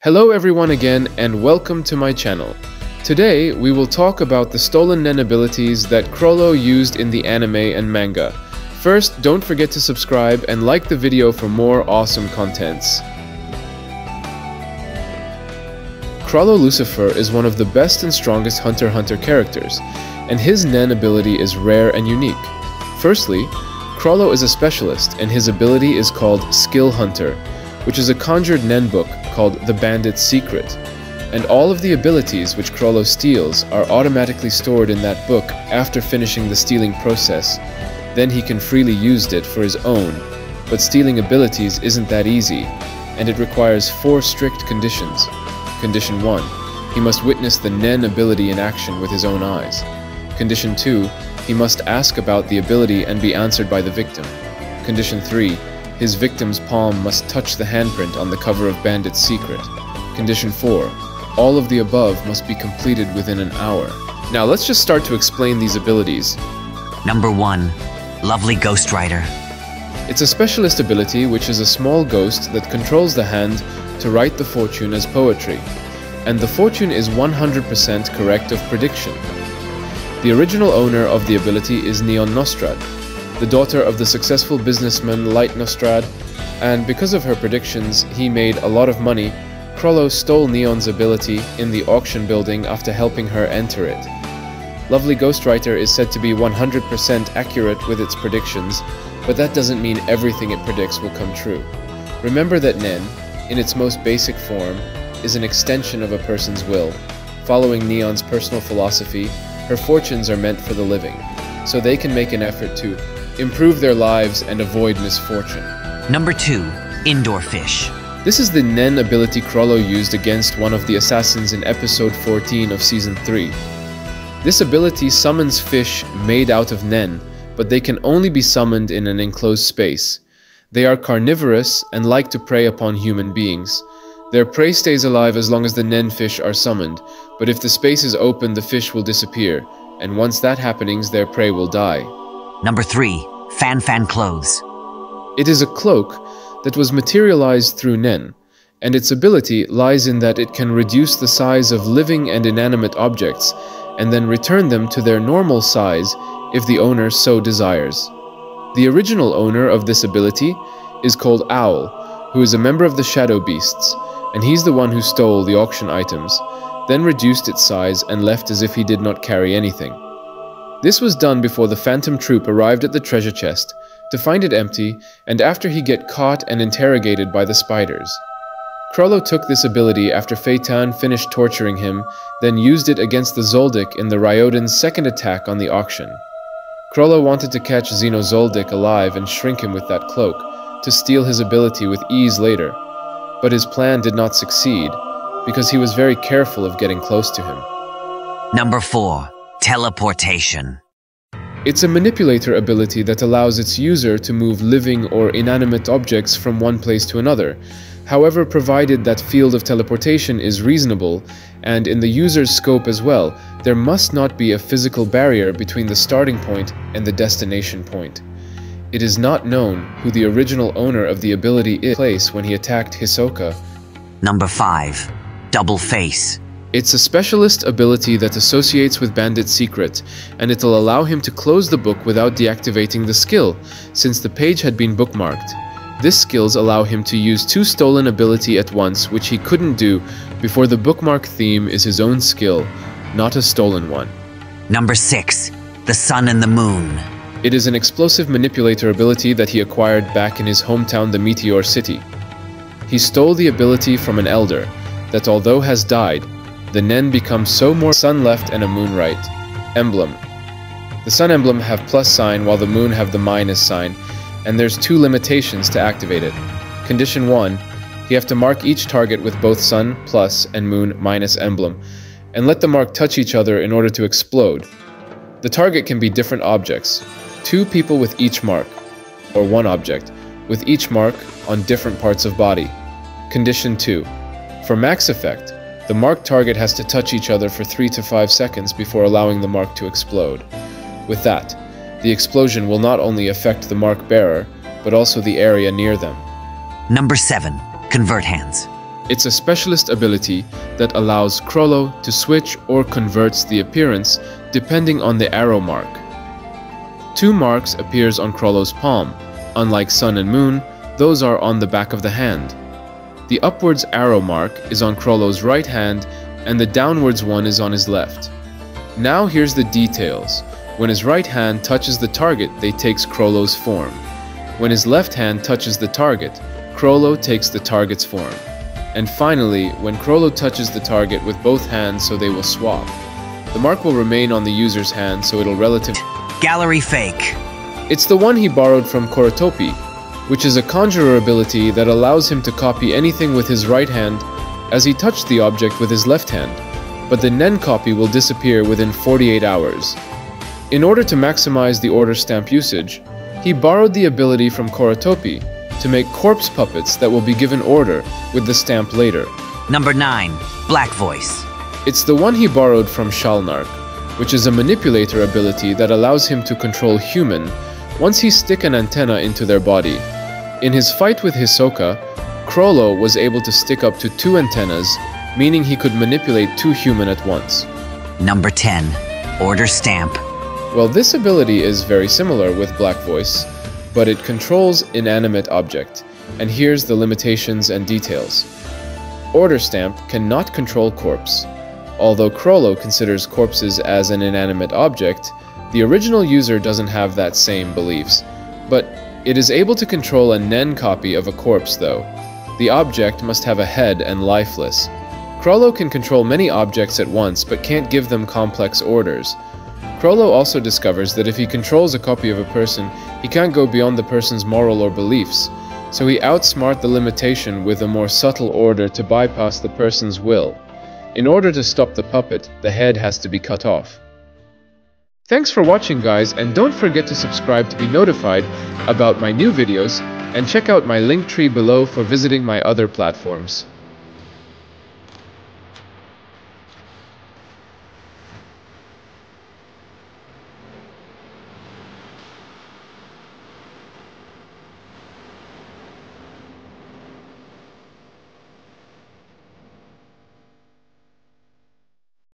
Hello everyone again and welcome to my channel. Today we will talk about the stolen Nen abilities that Chrollo used in the anime and manga. First, don't forget to subscribe and like the video for more awesome contents. Chrollo Lucifer is one of the best and strongest Hunter x Hunter characters, and his Nen ability is rare and unique. Firstly, Chrollo is a specialist and his ability is called Skill Hunter, which is a conjured Nen book called the Bandit Secret, and all of the abilities which Chrollo steals are automatically stored in that book after finishing the stealing process. Then he can freely use it for his own, but stealing abilities isn't that easy, and it requires 4 strict conditions. Condition 1, he must witness the Nen ability in action with his own eyes. Condition 2, he must ask about the ability and be answered by the victim. Condition 3, his victim's palm must touch the handprint on the cover of Bandit Secret. Condition 4, all of the above must be completed within an hour. Now let's just start to explain these abilities. Number 1. Lovely Ghostwriter. It's a specialist ability which is a small ghost that controls the hand to write the fortune as poetry, and the fortune is 100% correct of prediction. The original owner of the ability is Neon Nostrad, the daughter of the successful businessman Light Nostrad, and because of her predictions he made a lot of money. Chrollo stole Neon's ability in the auction building after helping her enter it. Lovely Ghostwriter is said to be 100% accurate with its predictions, but that doesn't mean everything it predicts will come true. Remember that Nen, in its most basic form, is an extension of a person's will. Following Neon's personal philosophy, her fortunes are meant for the living, so they can make an effort to improve their lives and avoid misfortune. Number 2. Indoor Fish. This is the Nen ability Chrollo used against one of the assassins in episode 14 of season 3. This ability summons fish made out of Nen, but they can only be summoned in an enclosed space. They are carnivorous and like to prey upon human beings. Their prey stays alive as long as the Nen fish are summoned, but if the space is open, the fish will disappear, and once that happens, their prey will die. Number 3. Fan Clothes. It is a cloak that was materialized through Nen, and its ability lies in that it can reduce the size of living and inanimate objects, and then return them to their normal size if the owner so desires. The original owner of this ability is called Owl, who is a member of the Shadow Beasts, and he's the one who stole the auction items, then reduced its size and left as if he did not carry anything. This was done before the Phantom Troop arrived at the treasure chest to find it empty, and after he get caught and interrogated by the spiders. Chrollo took this ability after Phaeton finished torturing him, then used it against the Zoldyck in the Ryodan's second attack on the auction. Chrollo wanted to catch Xeno Zoldyck alive and shrink him with that cloak, to steal his ability with ease later, but his plan did not succeed, because he was very careful of getting close to him. Number 4. Teleportation. It's a manipulator ability that allows its user to move living or inanimate objects from one place to another, however provided that field of teleportation is reasonable, and in the user's scope as well, there must not be a physical barrier between the starting point and the destination point. It is not known who the original owner of the ability is in place when he attacked Hisoka. Number 5. Double Face. It's a specialist ability that associates with Bandit Secret, and it'll allow him to close the book without deactivating the skill, since the page had been bookmarked. This skills allow him to use 2 stolen ability at once, which he couldn't do before. The bookmark theme is his own skill, not a stolen one. Number 6. The Sun and the Moon. It is an explosive manipulator ability that he acquired back in his hometown, the Meteor City. He stole the ability from an elder that, although has died, the Nen become so more sun left and a moon right. Emblem. The sun emblem have plus sign while the moon have the minus sign, and there's 2 limitations to activate it. Condition 1, you have to mark each target with both sun plus and moon minus emblem, and let the mark touch each other in order to explode. The target can be different objects, 2 people with each mark, or 1 object, with each mark on different parts of body. Condition 2, for max effect, the marked target has to touch each other for 3 to 5 seconds before allowing the mark to explode. With that, the explosion will not only affect the mark bearer, but also the area near them. Number 7. Convert Hands. It's a specialist ability that allows Chrollo to switch or converts the appearance depending on the arrow mark. 2 marks appears on Chrollo's palm. Unlike sun and moon, those are on the back of the hand. The upwards arrow mark is on Chrollo's right hand and the downwards one is on his left. Now here's the details. When his right hand touches the target, they takes Chrollo's form. When his left hand touches the target, Chrollo takes the target's form. And finally, when Chrollo touches the target with both hands so they will swap, the mark will remain on the user's hand so it'll relative. Gallery fake. It's the one he borrowed from Chrollo, which is a conjurer ability that allows him to copy anything with his right hand as he touched the object with his left hand, but the Nen copy will disappear within 48 hours. In order to maximize the order stamp usage, he borrowed the ability from Chrollo to make corpse puppets that will be given order with the stamp later. Number 9. Black voice. It's the one he borrowed from Shalnark, which is a manipulator ability that allows him to control human once he stick an antenna into their body. In his fight with Hisoka, Chrollo was able to stick up to 2 antennas, meaning he could manipulate 2 human at once. Number 10. Order stamp. Well, this ability is very similar with Black Voice, but it controls inanimate object, and here's the limitations and details. Order stamp cannot control corpse. Although Chrollo considers corpses as an inanimate object, the original user doesn't have that same beliefs, but it is able to control a Nen copy of a corpse though. The object must have a head and lifeless. Chrollo can control many objects at once but can't give them complex orders. Chrollo also discovers that if he controls a copy of a person, he can't go beyond the person's moral or beliefs, so he outsmarts the limitation with a more subtle order to bypass the person's will. In order to stop the puppet, the head has to be cut off. Thanks for watching guys, and don't forget to subscribe to be notified about my new videos, and check out my link tree below for visiting my other platforms.